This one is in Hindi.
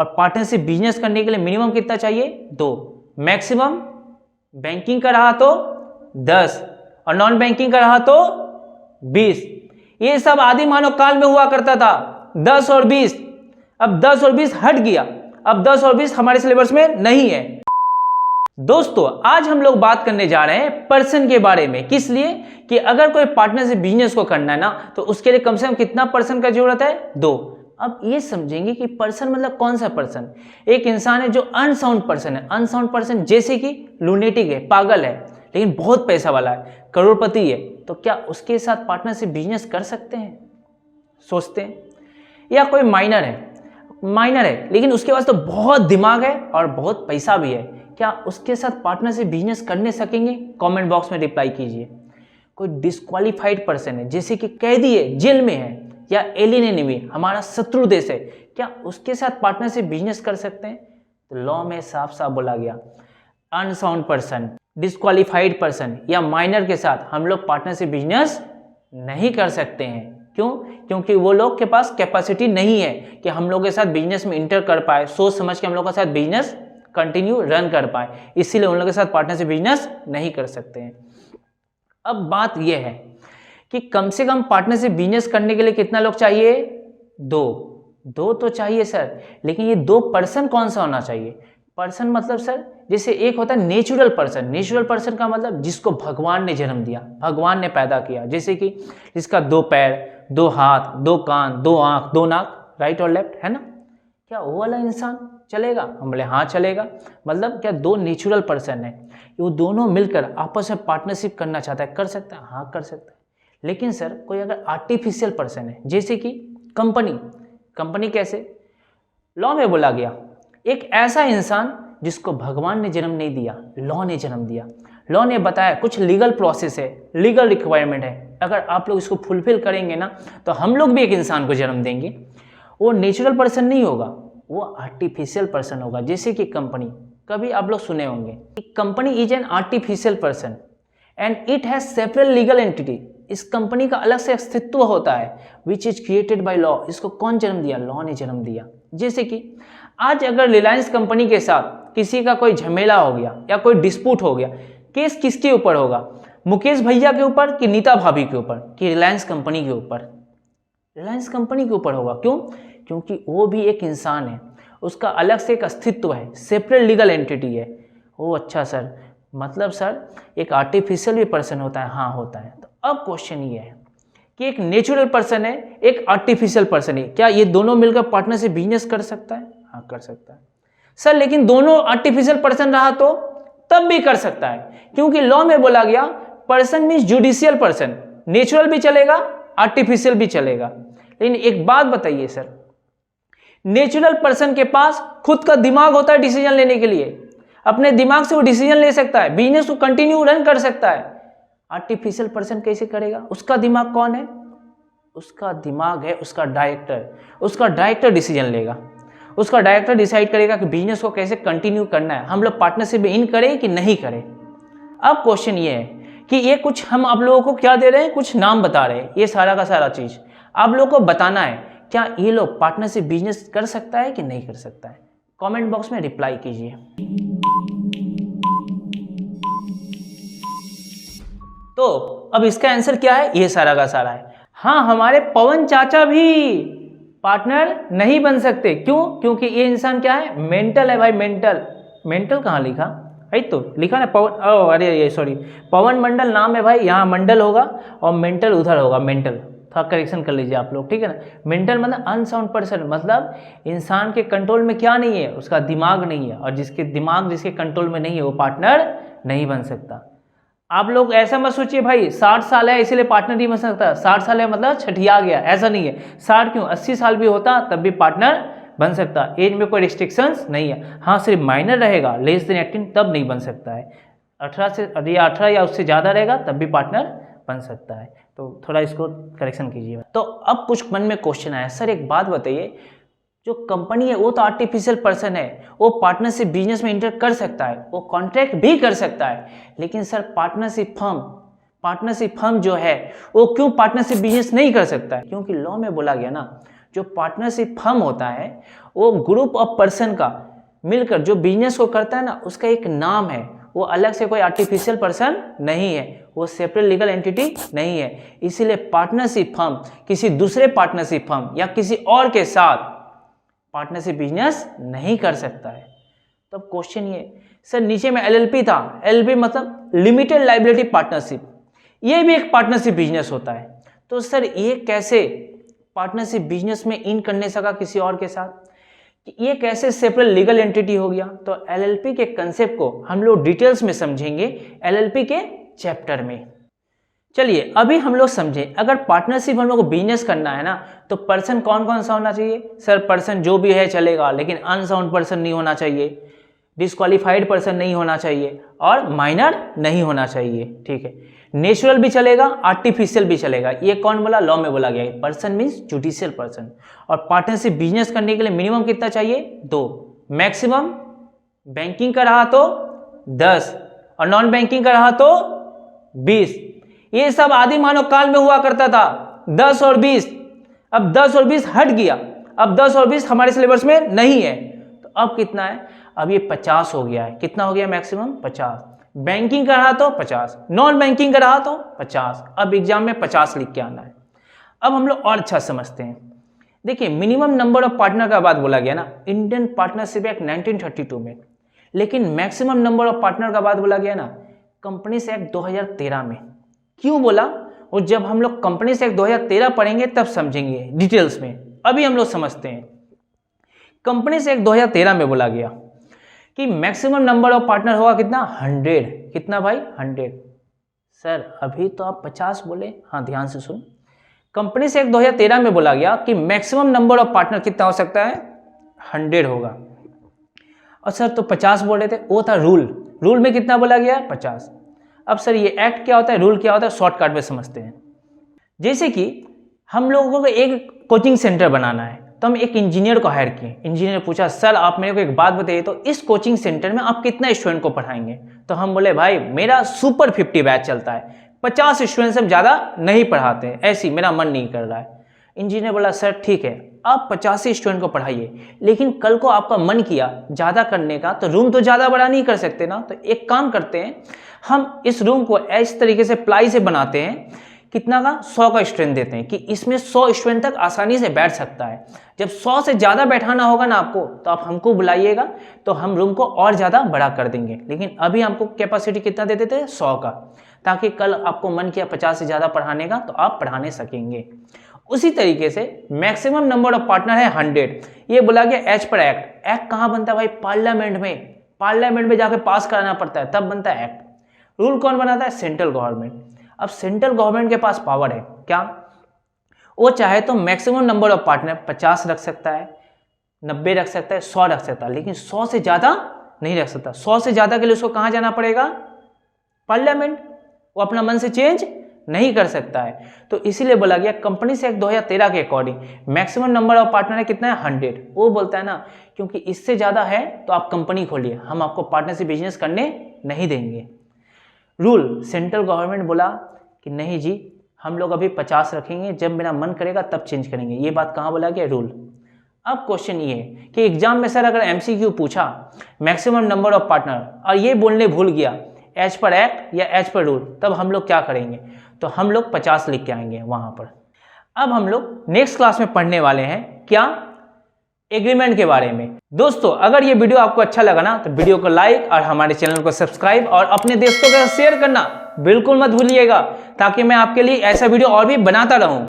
और पार्टनरशिप बिजनेस करने के लिए मिनिमम कितना चाहिए? 2। मैक्सिमम बैंकिंग का रहा तो 10 और नॉन बैंकिंग का रहा तो 20। ये सब आदि मानव काल में हुआ करता था, 10 और 20। अब 10 और 20 हट गया, अब 10 और 20 हमारे सिलेबस में नहीं है। दोस्तों आज हम लोग बात करने जा रहे हैं पर्सन के बारे में। किस लिए? कि अगर कोई पार्टनरशिप बिजनेस को करना है ना तो उसके लिए कम से कम कितना पर्सन का जरूरत है? 2। अब ये समझेंगे कि पर्सन मतलब कौन सा पर्सन? एक इंसान है जो अनसाउंड पर्सन है। अनसाउंड पर्सन जैसे कि लूनेटिक है, पागल है, लेकिन बहुत पैसा वाला है, करोड़पति है, तो क्या उसके साथ पार्टनरशिप बिजनेस कर सकते हैं? सोचते हैं। या कोई माइनर है लेकिन उसके पास तो बहुत दिमाग है और बहुत पैसा भी है, क्या उसके साथ पार्टनरशिप बिजनेस करने सकेंगे? कमेंट बॉक्स में रिप्लाई कीजिए। कोई डिस्क्वालिफाइड पर्सन है जैसे कि कैदी है, जेल में है, या एलियन एनिमी, हमारा शत्रु देश है, क्या उसके साथ पार्टनरशिप बिजनेस कर सकते हैं? तो लॉ में साफ साफ बोला गया अनसाउंड पर्सन, डिस्क्वालिफाइड पर्सन या माइनर के साथ हम लोग पार्टनरशिप बिजनेस नहीं कर सकते हैं। क्यों? क्योंकि वो लोग के पास कैपेसिटी नहीं है कि हम लोग के साथ बिजनेस में इंटर कर पाए, सोच समझ के हम लोग के साथ बिजनेस कंटिन्यू रन कर पाए, इसीलिए उन लोगों के साथ पार्टनरशिप बिजनेस नहीं कर सकते हैं। अब बात यह है कि कम से कम पार्टनरशिप बिजनेस करने के लिए कितना लोग चाहिए? 2 तो चाहिए सर, लेकिन ये 2 पर्सन कौन सा होना चाहिए? पर्सन मतलब सर जैसे एक होता है नेचुरल पर्सन। नेचुरल पर्सन का मतलब जिसको भगवान ने जन्म दिया, भगवान ने पैदा किया, जैसे कि जिसका 2 पैर, 2 हाथ, 2 कान, 2 आंख, 2 नाक, राइट और लेफ्ट, है ना? क्या वो वाला इंसान चलेगा? हम बोले हाँ चलेगा। मतलब क्या 2 नेचुरल पर्सन है, वो दोनों मिलकर आपस में पार्टनरशिप करना चाहता है, कर सकता है? हाँ कर सकता है। लेकिन सर कोई अगर आर्टिफिशियल पर्सन है जैसे कि कंपनी कैसे? लॉ में बोला गया एक ऐसा इंसान जिसको भगवान ने जन्म नहीं दिया, लॉ ने जन्म दिया। लॉ ने बताया कुछ लीगल प्रोसेस है, लीगल रिक्वायरमेंट है, अगर आप लोग इसको फुलफिल करेंगे ना तो हम लोग भी एक इंसान को जन्म देंगे। वो नेचुरल पर्सन नहीं होगा, वो आर्टिफिशियल पर्सन होगा, जैसे कि कंपनी। कभी आप लोग सुने होंगे कि company is an artificial person and it has several legal entity. इस कंपनी का अलग से अस्तित्व होता है which is created by law. इसको कौन जन्म दिया? लॉ ने जन्म दिया। जैसे कि आज अगर रिलायंस कंपनी के साथ किसी का कोई झमेला हो गया या कोई डिस्प्यूट हो गया, केस किसके ऊपर होगा? मुकेश भैया के ऊपर कि नीता भाभी के ऊपर कि रिलायंस कंपनी के ऊपर? रिलायंस कंपनी के ऊपर होगा। क्यों? क्योंकि वो भी एक इंसान है, उसका अलग से एक अस्तित्व है, सेपरेट लीगल एंटिटी है। ओ अच्छा सर, मतलब सर एक आर्टिफिशियल भी पर्सन होता है? हाँ होता है। तो अब क्वेश्चन ये है कि एक नेचुरल पर्सन है, एक आर्टिफिशियल पर्सन है, क्या ये दोनों मिलकर पार्टनरशिप बिजनेस कर सकता है? हाँ कर सकता है सर, लेकिन दोनों आर्टिफिशियल पर्सन रहा तो तब भी कर सकता है, क्योंकि लॉ में बोला गया person means judicial person. Natural भी चलेगा, आर्टिफिशियल भी चलेगा। लेकिन एक बात बताइए सर, नेचुरल पर्सन के पास खुद का दिमाग होता है डिसीजन लेने के लिए, अपने दिमाग से वो डिसीजन ले सकता है, बिजनेस को कंटिन्यू रन कर सकता है। आर्टिफिशियल पर्सन कैसे करेगा? उसका दिमाग कौन है? उसका दिमाग है उसका डायरेक्टर। उसका डायरेक्टर डिसीजन लेगा, उसका डायरेक्टर डिसाइड करेगा कि बिजनेस को कैसे कंटिन्यू करना है, हम लोग पार्टनरशिप में इन करें कि नहीं करें। अब क्वेश्चन ये है कि ये कुछ हम आप लोगों को क्या दे रहे हैं, कुछ नाम बता रहे हैं, ये सारा का सारा चीज आप लोगों को बताना है क्या ये लोग पार्टनरशिप बिजनेस कर सकता है कि नहीं कर सकता है। कमेंट बॉक्स में रिप्लाई कीजिए। तो अब इसका आंसर क्या है? ये सारा का सारा है हाँ। हमारे पवन चाचा भी पार्टनर नहीं बन सकते। क्यों? क्योंकि ये इंसान क्या है? मेंटल है भाई, मेंटल कहाँ लिखा? है तो लिखा ना पवन, अरे ये सॉरी, पवन मंडल नाम है भाई, यहाँ मंडल होगा और मेंटल उधर होगा, मेंटल। थोड़ा करेक्शन कर लीजिए आप लोग, ठीक है ना। मेंटल मतलब अनसाउंड पर्सन, मतलब इंसान के कंट्रोल में क्या नहीं है? उसका दिमाग नहीं है, और जिसके दिमाग जिसके कंट्रोल में नहीं है वो पार्टनर नहीं बन सकता। आप लोग ऐसा मत सोचिए भाई 60 साल है इसीलिए पार्टनर नहीं बन सकता, 60 साल है मतलब छठिया गया, ऐसा नहीं है। 60 क्यों, 80 साल भी होता तब भी पार्टनर बन सकता। एज में कोई रिस्ट्रिक्शंस नहीं है। हाँ सिर्फ माइनर रहेगा, लेस देन 18 तब नहीं बन सकता है। 18 या उससे ज़्यादा रहेगा तब भी पार्टनर बन सकता है। तो थोड़ा इसको करेक्शन कीजिए। तो अब कुछ मन में क्वेश्चन आया, सर एक बात बताइए, जो कंपनी है वो तो आर्टिफिशियल पर्सन है, वो पार्टनरशिप बिजनेस में इंटर कर सकता है, वो कॉन्ट्रैक्ट भी कर सकता है, लेकिन सर पार्टनरशिप फर्म जो है वो क्यों पार्टनरशिप बिजनेस नहीं कर सकता है? क्योंकि लॉ में बोला गया ना, जो पार्टनरशिप फर्म होता है वो ग्रुप ऑफ पर्सन का मिलकर जो बिजनेस को करता है ना, उसका एक नाम है। वो अलग से कोई आर्टिफिशियल पर्सन नहीं है, वो सेपरेट लीगल एंटिटी नहीं है। इसीलिए पार्टनरशिप फर्म किसी दूसरे पार्टनरशिप फर्म या किसी और के साथ पार्टनरशिप बिजनेस नहीं कर सकता है। तो अब क्वेश्चन ये, सर नीचे में एलएलपी था, एलएलपी मतलब लिमिटेड लायबिलिटी पार्टनरशिप, ये भी एक पार्टनरशिप बिजनेस होता है। तो सर ये कैसे पार्टनरशिप बिजनेस में इन करने सका किसी और के साथ, ये कैसे सेपरेट लीगल एंटिटी हो गया? तो एलएलपी के कंसेप्ट को हम लोग डिटेल्स में समझेंगे एलएलपी के चैप्टर में। चलिए अभी हम लोग समझें, अगर पार्टनरशिप हम लोग को बिजनेस करना है ना, तो पर्सन कौन कौन सा होना चाहिए? सर पर्सन जो भी है चलेगा, लेकिन अनसाउंड पर्सन नहीं होना चाहिए, डिस्क्वालीफाइड पर्सन नहीं होना चाहिए और माइनर नहीं होना चाहिए। ठीक है, नेचुरल भी चलेगा, आर्टिफिशियल भी चलेगा। ये कौन बोला? लॉ में बोला गया है। Person means judicial person. और पार्टनरशिप बिजनेस करने के लिए मिनिमम कितना चाहिए? 2। मैक्सिमम बैंकिंग का रहा तो 10 और नॉन बैंकिंग का रहा तो 20। ये सब आदि मानव काल में हुआ करता था, 10 और 20। अब 10 और 20 हट गया, अब 10 और 20 हमारे सिलेबस में नहीं है। तो अब कितना है? अब ये 50 हो गया है। कितना हो गया? मैक्सिमम 50। बैंकिंग का रहा तो 50, नॉन बैंकिंग का रहा तो 50। अब एग्जाम में 50 लिख के आना है। अब हम लोग और अच्छा समझते हैं। देखिए मिनिमम नंबर ऑफ पार्टनर का बात बोला गया ना इंडियन पार्टनरशिप एक्ट 1932 में, लेकिन मैक्सिमम नंबर ऑफ पार्टनर का बात बोला गया ना कंपनीज एक्ट 2013 में। क्यों बोला? और जब हम लोग कंपनीज एक्ट 2013 पढ़ेंगे तब समझेंगे डिटेल्स में। अभी हम लोग समझते हैं। कंपनीज एक्ट 2013 में बोला गया कि मैक्सिमम नंबर ऑफ पार्टनर होगा कितना? 100। कितना भाई? 100। सर अभी तो आप 50 बोले। हाँ ध्यान से सुन, कंपनी से एक्ट 2013 में बोला गया कि मैक्सिमम नंबर ऑफ पार्टनर कितना हो सकता है? 100 होगा। और सर तो 50 बोल रहे थे, वो था रूल। रूल में कितना बोला गया? 50। अब सर ये एक्ट क्या होता है, रूल क्या होता है, शॉर्टकट में समझते हैं। जैसे कि हम लोगों को एक कोचिंग सेंटर बनाना है, तो हम एक इंजीनियर को हायर किए। इंजीनियर ने पूछा सर आप मेरे को एक बात बताइए, तो इस कोचिंग सेंटर में आप कितना स्टूडेंट को पढ़ाएंगे? तो हम बोले भाई मेरा सुपर 50 बैच चलता है, 50 स्टूडेंट से ज़्यादा नहीं पढ़ाते हैं, ऐसी मेरा मन नहीं कर रहा है। इंजीनियर बोला सर ठीक है आप 50 स्टूडेंट को पढ़ाइए, लेकिन कल को आपका मन किया ज़्यादा करने का तो रूम तो ज़्यादा बड़ा नहीं कर सकते ना, तो एक काम करते हैं हम इस रूम को इस तरीके से प्लाई से बनाते हैं, कितना का? 100 का स्टूडेंट देते हैं कि इसमें 100 स्टूडेंट तक आसानी से बैठ सकता है। जब 100 से ज़्यादा बैठाना होगा ना आपको, तो आप हमको बुलाइएगा तो हम रूम को और ज़्यादा बड़ा कर देंगे, लेकिन अभी हमको कैपेसिटी कितना दे देते हैं? 100 का, ताकि कल आपको मन किया 50 से ज़्यादा पढ़ाने का तो आप पढ़ाने सकेंगे। उसी तरीके से मैक्सिमम नंबर ऑफ पार्टनर है 100। ये बोला गया एज पर एक्ट। एक्ट कहाँ बनता है भाई? पार्लियामेंट में। पार्लियामेंट में जाके पास कराना पड़ता है, तब बनता है एक्ट। रूल कौन बनाता है? Central government. अब सेंट्रल गवर्नमेंट के पास पावर है क्या? वो चाहे तो मैक्सिमम नंबर ऑफ पार्टनर 50 रख सकता है, 90 रख सकता है, 100 रख सकता है, लेकिन 100 से ज़्यादा नहीं रख सकता। 100 से ज़्यादा के लिए उसको कहाँ जाना पड़ेगा? पार्लियामेंट। वो अपना मन से चेंज नहीं कर सकता है। तो इसीलिए बोला गया कंपनी से एक्ट 2013 के according maximum number of partner है कितना है? 100। वो बोलता है ना क्योंकि इससे ज़्यादा है तो आप कंपनी खोलिए, हम आपको पार्टनरशिप बिजनेस करने नहीं देंगे। रूल सेंट्रल गवर्नमेंट बोला कि नहीं जी हम लोग अभी 50 रखेंगे, जब मेरा मन करेगा तब चेंज करेंगे। ये बात कहाँ बोला गया? रूल। अब क्वेश्चन ये है कि एग्जाम में सर अगर एमसीक्यू पूछा मैक्सिमम नंबर ऑफ पार्टनर और ये बोलने भूल गया एज पर एक्ट या एज पर रूल, तब हम लोग क्या करेंगे? तो हम लोग 50 लिख के आएंगे वहां पर। अब हम लोग नेक्स्ट क्लास में पढ़ने वाले हैं क्या? एग्रीमेंट के बारे में। दोस्तों अगर ये वीडियो आपको अच्छा लगा ना तो वीडियो को लाइक और हमारे चैनल को सब्सक्राइब और अपने दोस्तों के साथ शेयर करना बिल्कुल मत भूलिएगा, ताकि मैं आपके लिए ऐसा वीडियो और भी बनाता रहूं।